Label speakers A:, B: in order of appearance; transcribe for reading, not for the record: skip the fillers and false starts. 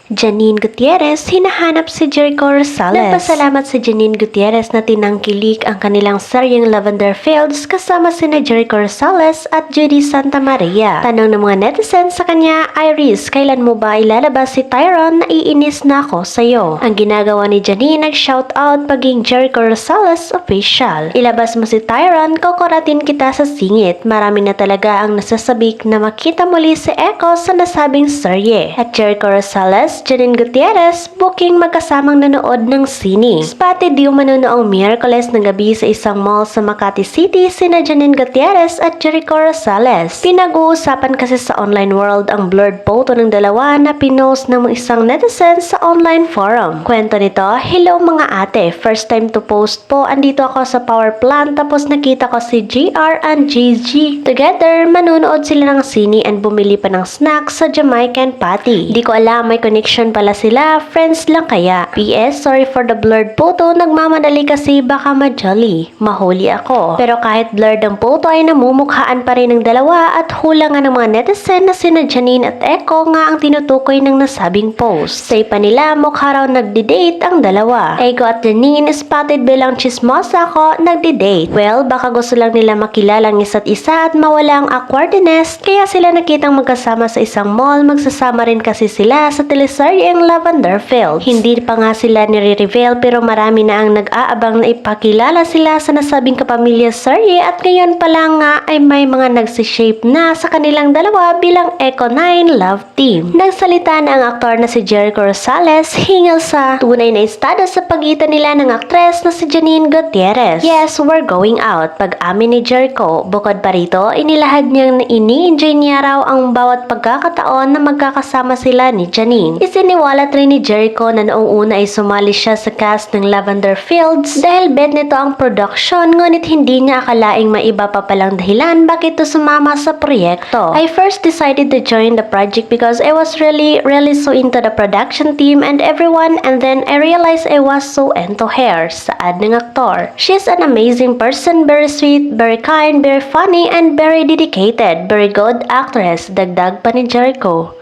A: Janine Gutierrez, hinahanap si Jericho Rosales. Nagpasalamat si Janine Gutierrez na tinangkilik ang kanilang seryeng Lavender Fields kasama sina Jericho Rosales at Judy Santa Maria. Tanong ng mga netizens sa kanya, Iris, kailan mo ba ilalabas si Tyron? Naiinis na ako sa'yo. Ang ginagawa ni Janine, nag-shoutout paging Jericho Rosales official. Ilabas mo si Tyron, kokораtin kita sa singit. Marami na talaga ang nasasabik na makita muli si Echo sa nasabing serye. At Jericho Rosales, Janine Gutierrez, booking magkasamang nanood ng sine. Spotted yung manonoong Miyerkules ng gabi sa isang mall sa Makati City sina Janine Gutierrez at Jericho Rosales. Pinag-uusapan kasi sa online world ang blurred photo ng dalawa na pinost ng isang netizen sa online forum. Kwento nito, hello mga ate, first time to post po, andito ako sa power plant tapos nakita ko si GR and GG. Together, manunood sila ng sine and bumili pa ng snacks sa Jamaican Patty. Di ko alam may connection pala sila, friends lang kaya. PS, sorry for the blurred photo, nagmamadali kasi baka ma-jolly. Mahuli ako. Pero kahit blurred ang photo ay namumukhaan pa rin ng dalawa at hula nga ng mga netizen na sina Janine at Echo nga ang tinutukoy ng nasabing post. Say pa nila, mukha raw nagdi-date ang dalawa. Echo at Janine, spotted bilang chismosa ko, nagdi-date. Well, baka gusto lang nila makilala ang isa't isa at mawala ang awkwardness, kaya sila nakitang magkasama sa isang mall, magsasama rin kasi sila sa teleseryeng Lavender Fields. Hindi pa nga sila nire-reveal pero marami na ang nag-aabang na ipakilala sila sa nasabing kapamilya serye at ngayon pa lang nga ay may mga nagsishape na sa kanilang dalawa bilang Echo 9 Love Team. Nagsalita na ang aktor na si Jericho Rosales hinggil sa tunay na estado sa pagitan nila ng aktres na si Janine Gutierrez. Yes, we're going out. Pag-amin ni Jericho, bukod pa rito, inilahad niyang ini-enjoy niya raw ang bawat pagkakataon na magkakasama sila ni Janine. Isiniwalat rin ni Jericho na noong una ay sumali siya sa cast ng Lavender Fields dahil bet nito ang production, ngunit hindi niya akalaing may iba pa palang dahilan bakit ito sumama sa proyekto. I first decided to join the project because I was really so into the production team and everyone, and then I realized I was so into her. Saad ng aktor. She's an amazing person, very sweet, very kind, very funny, and very dedicated. Very good actress, dagdag pa ni Jericho.